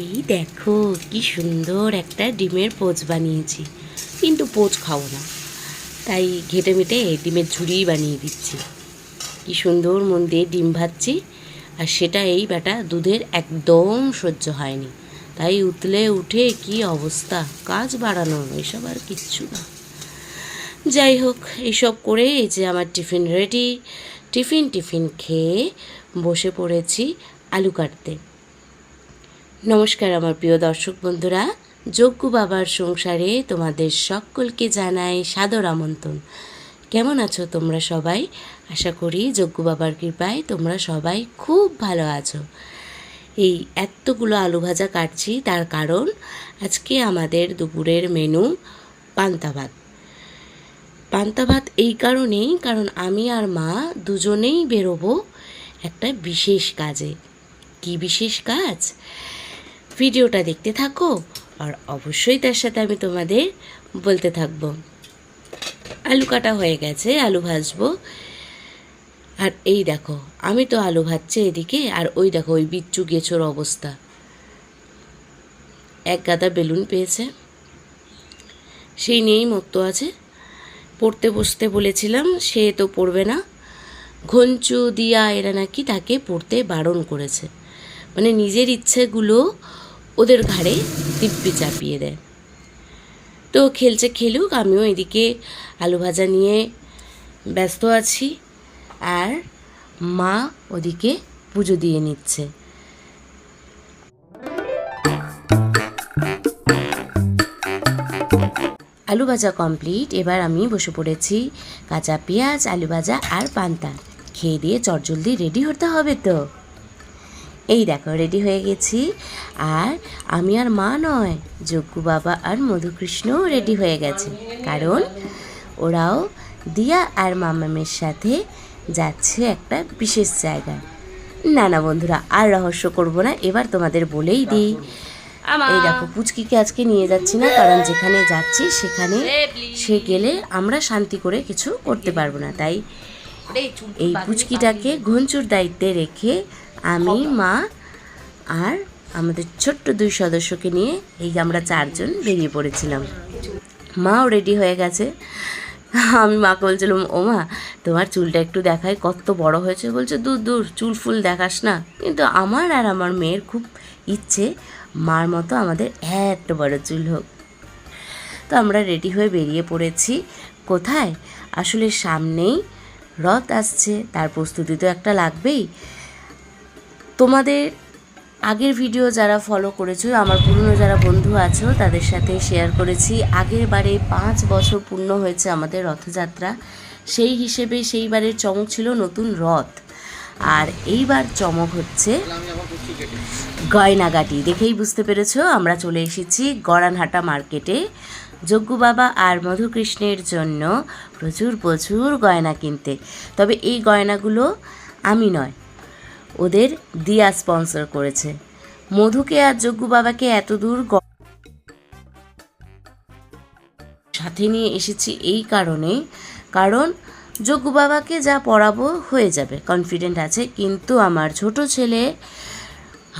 এই দেখো কি সুন্দর একটা ডিমের পোচ বানিয়েছি, কিন্তু পোচ খাবো না, তাই ঘেটে মেটে ডিমের ঝুড়ি বানিয়ে দিচ্ছি। কি সুন্দর মন দিয়ে ডিম ভাজছি, আর সেটা এই বেটা দুধের একদম সহ্য হয়নি, তাই উতলে উঠে কি অবস্থা, কাজ বাড়ানো এসব আর কিচ্ছু না। যাই হোক, এইসব করে এই যে আমার টিফিন রেডি। টিফিন খেয়ে বসে পড়েছি আলু কাটতে। নমস্কার আমার প্রিয় দর্শক বন্ধুরা, যজ্ঞ বাবার সংসারে তোমাদের সকলকে জানাই সাদর আমন্ত্রণ। কেমন আছো তোমরা সবাই? আশা করি যজ্ঞ বাবার কৃপায় তোমরা সবাই খুব ভালো আছো। এই এতগুলো আলু ভাজা কাটছি, তার কারণ আজকে আমাদের দুপুরের মেনু পান্তা ভাত। পান্তা ভাত এই কারণেই, কারণ আমি আর মা দুজনেই বেরোবো একটা বিশেষ কাজে। কি বিশেষ কাজ? ভিডিওটা দেখতে থাকো, আর অবশ্যই তার সাথে আমি তোমাদের বলতে থাকবো। আলু কাটা হয়ে গেছে, আলু ভাজবো। আর এই দেখো, আমি তো আলু ভাজছি এদিকে, আর ওই দেখো ওই বিচ্ছু গেছোর অবস্থা। এক গাদা বেলুন পেয়েছে, সেই নিয়েই মত্ত আছে। পড়তে বসতে বলেছিলাম, সে তো পড়বে না। ঘঞ্চু দিয়া এরা নাকি তাকে পড়তে বারণ করেছে, মানে নিজের ইচ্ছেগুলো ওদের ঘাড়ে দিব্যি চাপিয়ে দেয়। তো খেলছে খেলুক, আমিও এদিকে আলু ভাজা নিয়ে ব্যস্ত আছি, আর মা ওদিকে পুজো দিয়ে নিচ্ছে। আলু ভাজা কমপ্লিট, এবার আমি বসে পড়েছি কাঁচা পেঁয়াজ, আলু ভাজা আর পান্তা খেয়ে দিয়ে চটজলদি রেডি হতে হবে। তো এই দেখো রেডি হয়ে গেছি, আর আমি আর মা নয়, যজ্ঞ বাবা আর মধুকৃষ্ণও রেডি হয়ে গেছে, কারণ ওরাও দিয়া আর মামামের সাথে যাচ্ছে একটা বিশেষ জায়গায়। না বন্ধুরা, আর রহস্য করব না, এবার তোমাদের বলেই দিই। এই দেখো পুচকিকে আজকে নিয়ে যাচ্ছি না, কারণ যেখানে যাচ্ছি সেখানে সে গেলে আমরা শান্তি করে কিছু করতে পারবো না, তাই এই পুচকিটাকে ঘঞ্চুর দায়িত্বে রেখে আমি, মা আর আমাদের ছোট্ট 2 সদস্যকে নিয়ে এই আমরা 4 জন বেরিয়ে পড়েছিলাম। মাও রেডি হয়ে গেছে। আমি মাকে বলছিলাম, ও মা তোমার চুলটা একটু দেখাই, কত বড় হয়েছে। বলছে দূর চুল ফুল দেখাস না। কিন্তু আমার আর আমার মেয়ের খুব ইচ্ছে মার মতো আমাদের এত বড় চুল হোক। তো আমরা রেডি হয়ে বেরিয়ে পড়েছি। কোথায়? আসলে সামনেই রথ আসছে, তার প্রস্তুতি তো একটা লাগবেই। তোমাদের আগের ভিডিও যারা ফলো করেছো, আমার পুরনো যারা বন্ধু আছো, তাদের সাথে শেয়ার করেছি। আগের বারে 5 বছর পূর্ণ হয়েছে আমাদের রথযাত্রা, সেই হিসেবে সেইবারের চমক ছিল নতুন রথ, আর এইবার চমক হচ্ছে গয়নাগাটি। দেখেই বুঝতে পেরেছো আমরা চলে এসেছি গড়ানহাটা মার্কেটে যজ্ঞ বাবা আর মধুকৃষ্ণের জন্য প্রচুর গয়না কিনতে। তবে এই গয়নাগুলো আমি নয়, ওদের দিয়া স্পন্সর করেছে। মধুকে আর যজ্ঞ বাবাকে এত দূর সাথে নিয়ে এসেছি এই কারণে, কারণ যজ্ঞ বাবাকে যা পড়াবো হয়ে যাবে, কনফিডেন্ট আছে। কিন্তু আমার ছোট ছেলে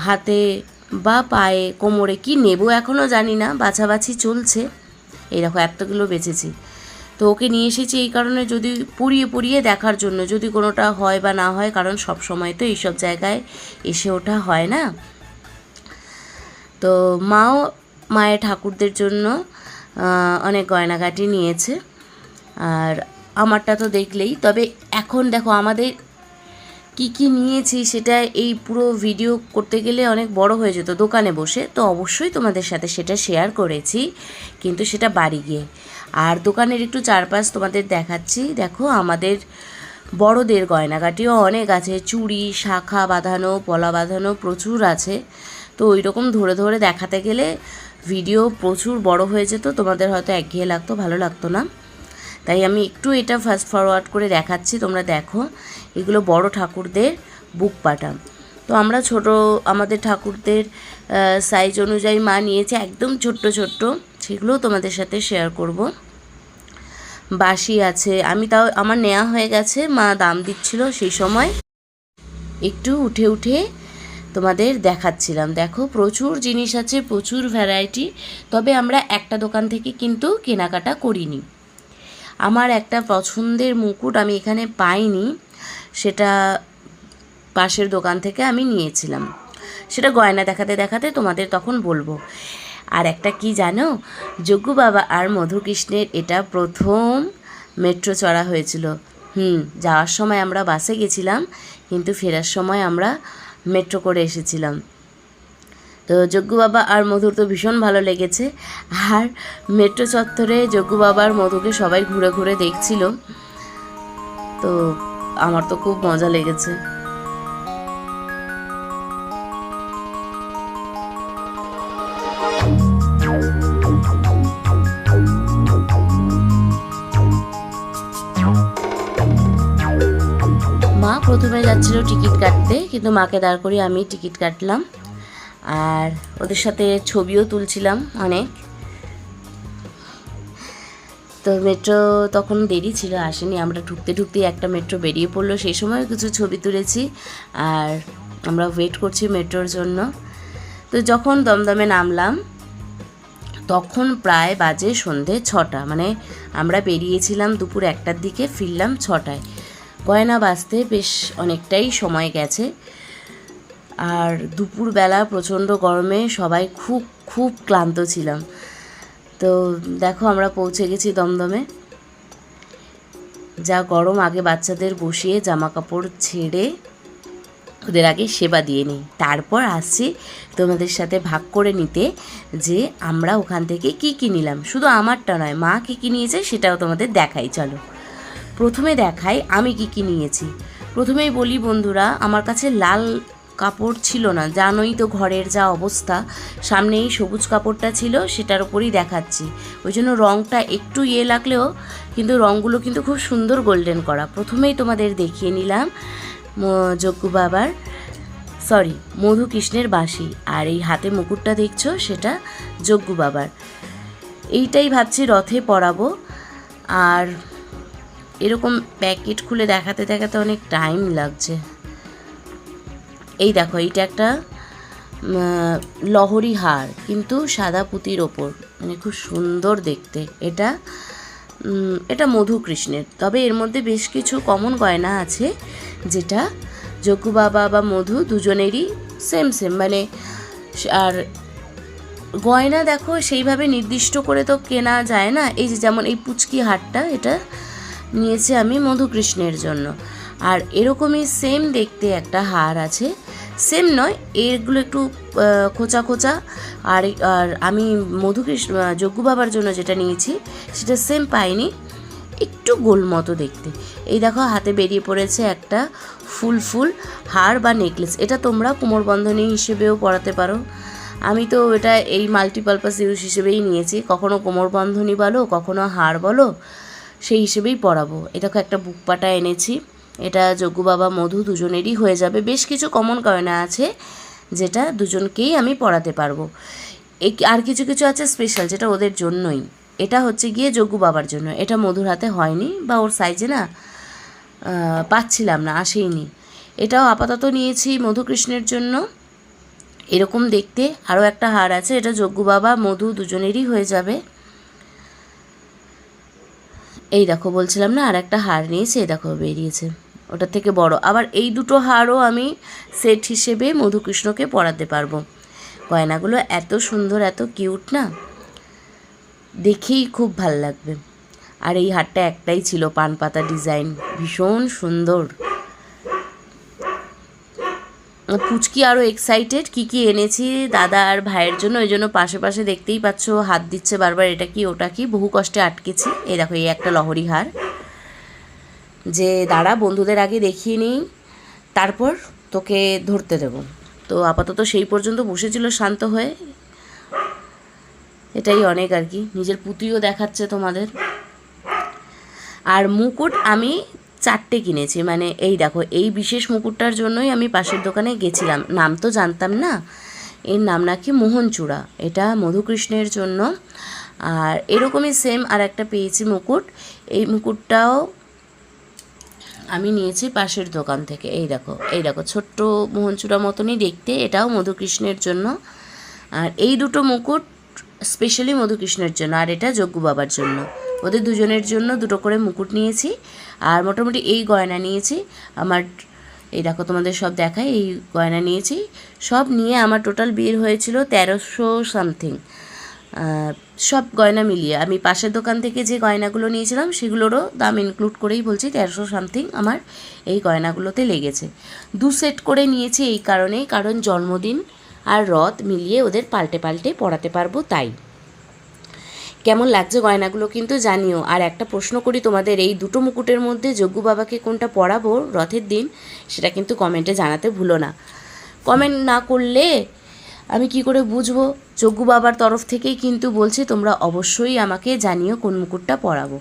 হাতে বা পায়ে কোমরে কি নেব এখনও জানি না, বাছাবাছি চলছে। এই দেখো এতগুলো বেঁচেছি, তো ওকে নিয়ে এসেছি এই কারণে, যদি পরিয়ে দেখার জন্য, যদি কোনোটা হয় বা না হয়, কারণ সব সময় তো এইসব জায়গায় এসে ওঠা হয় না। তো মায়ের ঠাকুরদের জন্য অনেক গয়নাগাটি নিয়েছে, আর আমারটা তো দেখলেই। তবে এখন দেখো আমাদের কি নিয়েছি সেটা এই পুরো ভিডিও করতে গেলে অনেক বড় হয়ে যেত দোকানে বসে, তো অবশ্যই তোমাদের সাথে সেটা শেয়ার করেছি, কিন্তু সেটা বাড়ি গিয়ে। আর দোকানের একটু চারপাশ তোমাদের দেখাচ্ছি। দেখো আমাদের বড়দের গয়নাগাটিও অনেক আছে, চুড়ি, শাখা বাঁধানো, পলা বাঁধানো প্রচুর আছে। তো ওই রকম ধরে দেখাতে গেলে ভিডিও প্রচুর বড় হয়ে যেত, তোমাদের হয়তো একঘেয়ে লাগতো, ভালো লাগতো না। তাই আমি একটু এটা ফাস্ট ফরওয়ার্ড করে দেখাচ্ছি, তোমরা দেখো। এগুলো বড় ঠাকুরদের বুক পাটা। তো আমরা আমাদের ঠাকুরদের সাইজ অনুযায়ী মা নিয়েছে একদম ছোট্ট, সেগুলোও তোমাদের সাথে শেয়ার করব। বাঁশি আছে, আমি তাও আমার নেওয়া হয়ে গেছে, মা দাম দিচ্ছিল সেই সময়, একটু উঠে তোমাদের দেখাচ্ছিলাম। দেখো প্রচুর জিনিস আছে, প্রচুর ভ্যারাইটি। তবে আমরা একটা দোকান থেকে কিন্তু কেনাকাটা করিনি। আমার একটা পছন্দের মুকুট আমি এখানে পাইনি, সেটা পাশের দোকান থেকে আমি নিয়েছিলাম। সেটা গয়না দেখাতে দেখাতে তোমাদের তখন বলবো। আর একটা কি জানো, যজ্ঞ বাবা আর মধুকৃষ্ণের এটা প্রথম মেট্রো চড়া হয়েছিল। যাওয়ার সময় আমরা বাসে গেছিলাম, কিন্তু ফেরার সময় আমরা মেট্রো করে এসেছিলাম। তো যজ্ঞ বাবা আর মধুর তো ভীষণ ভালো লেগেছে। আর মেট্রো চত্বরে যজ্ঞ বাবা আর মধুকে সবাই ঘুরে ঘুরে দেখছিল, তো আমার তো খুব মজা লেগেছে। মা প্রথমে যাচ্ছিল টিকিট কাটতে, কিন্তু মাকে দাঁড় করিয়ে আমি টিকিট কাটলাম, আর ওদের সাথে ছবিও তুলছিলাম অনেক। তো মেট্রো তখন দেরি ছিল, আসেনি। আমরা ঢুকতে ঢুকতেই একটা মেট্রো বেরিয়ে পড়লো, সেই সময়ও কিছু ছবি তুলেছি। আর আমরা ওয়েট করছি মেট্রোর জন্য। তো যখন দমদমে নামলাম তখন প্রায় বাজে সন্ধে 6টা, মানে আমরা বেরিয়েছিলাম দুপুর 1টার দিকে, ফিরলাম 6টায়। গয়না বাজতে বেশ অনেকটাই সময় গেছে। আর দুপুরবেলা প্রচণ্ড গরমে সবাই খুব খুব ক্লান্ত ছিলাম। তো দেখো আমরা পৌঁছে গেছি দমদমে। যা গরম, আগে বাচ্চাদের বসিয়ে জামা কাপড় ছেড়ে ওদের আগে সেবা দিয়ে নিই, তারপর আসছি তোমাদের সাথে ভাগ করে নিতে যে আমরা ওখান থেকে কি কী নিলাম। শুধু আমারটা নয়, মা কী কী নিয়েছে সেটাও তোমাদের দেখাই। চলো প্রথমে দেখাই আমি কি কি নিয়েছি। প্রথমেই বলি বন্ধুরা, আমার কাছে লাল কাপড় ছিল না, জানোই তো ঘরের যা অবস্থা। সামনেই সবুজ কাপড়টা ছিল, সেটার উপরই দেখাচ্ছি। ওই জন্য রঙটা একটু লাগলেও কিন্তু রঙগুলো কিন্তু খুব সুন্দর গোল্ডেন করা। প্রথমেই তোমাদের দেখিয়ে নিলাম যজ্ঞ বাবার, মধুকৃষ্ণের বাঁশি। আর এই হাতে মুকুটটা দেখছো, সেটা যজ্ঞ বাবার। এইটাই ভাবছি রথে পরাবো। আর এরকম প্যাকেট খুলে দেখাতে দেখাতে অনেক টাইম লাগছে। এই দেখো, এইটা একটা লহরি হার, কিন্তু সাদা পুঁতির ওপর, মানে খুব সুন্দর দেখতে। এটা মধুকৃষ্ণের। তবে এর মধ্যে বেশ কিছু কমন গয়না আছে, যেটা যজ্ঞ বাবা বা মধু দুজনেরই সেম মানে। আর গয়না দেখো সেইভাবে নির্দিষ্ট করে তো কেনা যায় না। এই যে যেমন এই পুচকি হারটা, এটা নিয়েছি আমি মধুকৃষ্ণের জন্য। আর এরকমই সেম দেখতে একটা হার আছে, সেম নয়, এগুলো একটু খোঁচা খোঁচা। আর আমি মধুকৃষ্ণ যজ্ঞ বাবার জন্য যেটা নিয়েছি সেটা সেম পাইনি, একটু গোল মতো দেখতে। এই দেখো হাতে বেরিয়ে পড়েছে একটা ফুল হার বা নেকলেস। এটা তোমরা কোমরবন্ধনী হিসেবেও পরাতে পারো। আমি তো এটা এই মাল্টিপারপাস ইউজ হিসেবেই নিয়েছি, কখনো কোমরবন্ধনী বলো, কখনো হার বলো, সেই হিসেবেই পরাবো। এটা একটা বুকপাটা এনেছি, এটা যজ্ঞ বাবা মধু দুজনেরই হয়ে যাবে। বেশ কিছু কমন গয়না আছে যেটা দুজনকেই আমি পরাতে পারবো। আর কিছু কিছু আছে স্পেশাল, যেটা ওদের জন্যই। এটা হচ্ছে গিয়ে যজ্ঞ বাবার জন্য, এটা মধুর হাতে হয়নি, বা ওর সাইজে না পাচ্ছিলাম না, আসেইনি। এটাও আপাতত নিয়েছি মধুকৃষ্ণের জন্য। এরকম দেখতে আরও একটা হার আছে, এটা যজ্ঞ বাবা মধু দুজনেরই হয়ে যাবে। এই দেখো বলছিলাম না, আর একটা হার নিয়েছি, এই দেখো বেরিয়েছে, ওটার থেকে বড়। আবার এই দুটো হারও আমি সেট হিসেবে মধুকৃষ্ণকে পরাতে পারবো। গয়নাগুলো এত সুন্দর, এত কিউট না, দেখেই খুব ভাল লাগবে। আর এই হারটা একটাই ছিল, পান পাতা ডিজাইন, ভীষণ সুন্দর। পুচকি আরও এক্সাইটেড কি কি এনেছি দাদা আর ভাইয়ের জন্য, ওই জন্য পাশে পাশে দেখতেই পাচ্ছ হাত দিচ্ছে বারবার, এটা কি ওটা কি, বহু কষ্টে আটকেছি। এই দেখো, এই একটা লহরি হার, যে দাঁড়া বন্ধুদের আগে দেখিয়ে নিই, তারপর তোকে ধরতে দেবো। তো আপাতত সেই পর্যন্ত বসেছিল শান্ত হয়ে, এটাই অনেক আর কি। নিজের পুঁতিও দেখাচ্ছে তোমাদের। আর মুকুট আমি 4টে কিনেছি, মানে এই দেখো, এই বিশেষ মুকুটটার জন্যই আমি পাশের দোকানে গেছিলাম। নাম তো জানতাম না, এর নাম নাকি মোহনচূড়া, এটা মধুকৃষ্ণের জন্য। আর এরকমই সেম আর একটা পেয়েছি মুকুট, এই মুকুটটাও আমি নিয়েছি পাশের দোকান থেকে। এই দেখো ছোট্ট মোহনচূড়া মতনই দেখতে, এটাও মধুকৃষ্ণের জন্য। আর এই দুটো মুকুট স্পেশালি মধুকৃষ্ণের জন্য, আর এটা যজ্ঞ বাবার জন্য। ওদের দুজনের জন্য দুটো করে মুকুট নিয়েছি। আর মোটামুটি এই গয়না নিয়েছি আমার। এই দেখো তোমাদের সব দেখায়, এই গয়না নিয়েছি। সব নিয়ে আমার টোটাল বিল হয়েছিল 1300 সামথিং। সব গয়না মিলিয়ে আমি পাশের দোকান থেকে যে গয়নাগুলো নিয়েছিলাম সেগুলোরও দাম ইনক্লুড করেই বলছি 1300 সামথিং আমার এই গয়নাগুলোতে লেগেছে। 2 সেট করে নিয়েছি এই কারণেই, কারণ জন্মদিন আর রথ মিলিয়ে ওদের পাল্টে পাল্টে পরাতে পারবো তাই। কেমন লাগছে গয়নাগুলো কিন্তু জানিও। আর একটা প্রশ্ন করি তোমাদের, এই দুটো মুকুটের মধ্যে যজ্ঞ বাবাকে কোনটা পরাবো রথের দিন সেটা কিন্তু কমেন্টে জানাতে ভুলো না। কমেন্ট না করলে আমি কি করে বুঝবো? যজ্ঞ বাবার তরফ থেকেই কিন্তু বলছি, তোমরা অবশ্যই আমাকে জানিও কোন মুকুটটা পরাবো।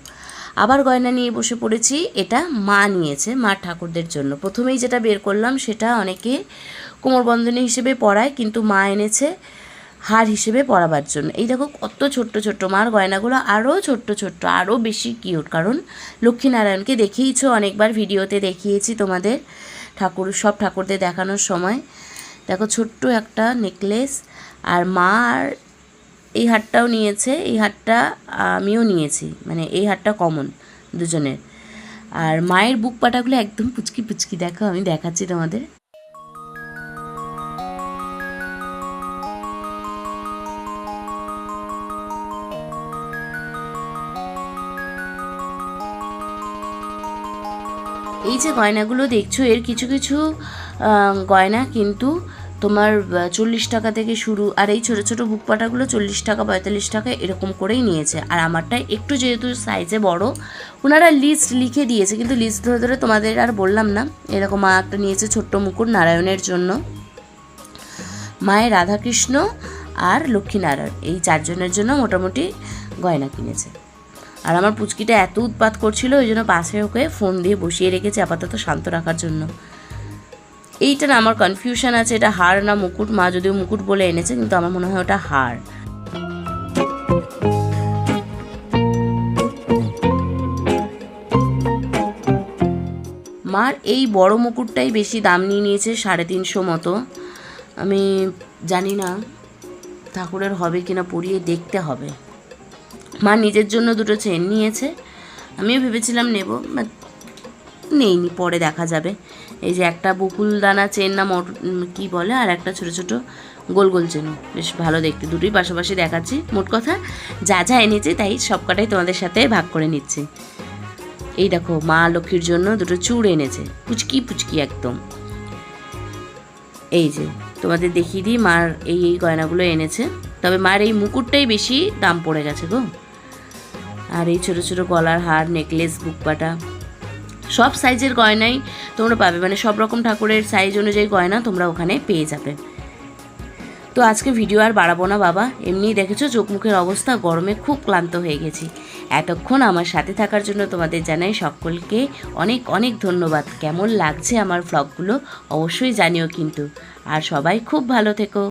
আবার গয়না নিয়ে বসে পড়েছি। এটা মা নিয়েছে, মা ঠাকুরদের জন্য। প্রথমেই যেটা বের করলাম সেটা অনেকে কোমরবন্ধনী হিসেবে পরায়, কিন্তু মা এনেছে হার হিসেবে পরাবার জন্য। এই দেখো কত ছোট্ট ছোট্ট মার গয়নাগুলো, আরও ছোট্ট ছোট্ট, আরও বেশি কিউট। কারণ লক্ষ্মীনারায়ণকে দেখিয়েছো অনেকবার, ভিডিওতে দেখিয়েছি তোমাদের সব ঠাকুরদের দেখানোর সময়। দেখো ছোট্ট একটা নেকলেস। আর মার এই হারটাও নিয়েছে, এই হারটা আমিও নিয়েছি, মানে এই হারটা কমন দুজনের। আর মায়ের বুক পাটাগুলো একদম পুচকি পুচকি, দেখো আমি দেখাচ্ছি তোমাদের। এই যে গয়নাগুলো দেখছো, এর কিছু কিছু গয়না কিন্তু তোমার 40 টাকা থেকে শুরু। আর এই ছোটো ছোটো বুকপাটাগুলো 40 টাকা 45 টাকা এরকম করেই নিয়েছে। আর আমারটা একটু যেহেতু সাইজে বড়, ওনারা লিস্ট লিখে দিয়েছে, কিন্তু লিস্ট ধরে ধরে তোমাদের আর বললাম না। এরকম মা একটা নিয়েছে ছোট্ট মুকুট নারায়ণের জন্য, মায়ের রাধাকৃষ্ণ আর লক্ষ্মীনারায়ণ, এই 4 জনের জন্য মোটামুটি গয়না কিনেছে। আর আমার পুচকিটা এত উৎপাত করছিল, ওই জন্য পাশে ওকে ফোন দিয়ে বসিয়ে রেখেছে আপাতত শান্ত রাখার জন্য। এইটা না আমার কনফিউশন আছে, এটা হার না মুকুট। মা যদিও মুকুট বলে এনেছে, কিন্তু আমার মনে হয় ওটা হার। মার এই বড় মুকুটটাই বেশি দাম নিয়ে নিয়েছে, 350 মতো। আমি জানি না ঠাকুরের হবে কিনা, পরিয়ে দেখতে হবে। মা নিজের জন্য দুটো চেন নিয়েছে, আমিও ভেবেছিলাম নেব, বাট নেইনি, পরে দেখা যাবে। এই যে একটা বকুলদানা চেন না কি বলে, আর একটা ছোটো ছোটো গোল গোল চেন, বেশ ভালো দেখতে। দুটোই পাশাপাশি দেখাচ্ছি। মোট কথা যা যা এনেছি তাই সবকটাই তোমাদের সাথে ভাগ করে নিচ্ছি। এই দেখো মা লক্ষ্মীর জন্য দুটো চূড় এনেছে, পুচকি পুচকি একদম। এই যে তোমাদের দেখিয়ে দিই, মার এই গয়নাগুলো এনেছে। তবে মার এই মুকুটটাই বেশি দাম পড়ে গেছে গো। আর এই ছোটো ছোটো গলার হার, নেকলেস, বুকপাটা, সব সাইজের গয়নাই তোমরা পাবে, মানে সব রকম ঠাকুরের সাইজ অনুযায়ী গয়না তোমরা ওখানে পেয়ে যাবে। তো আজকে ভিডিও আর বাড়াবো না বাবা, এমনিই দেখেছো চোখ মুখের অবস্থা, গরমে খুব ক্লান্ত হয়ে গেছি। এতক্ষণ আমার সাথে থাকার জন্য তোমাদের জানাই সকলকে অনেক অনেক ধন্যবাদ। কেমন লাগছে আমার ভ্লগগুলো অবশ্যই জানিও কিন্তু। আর সবাই খুব ভালো থেকো।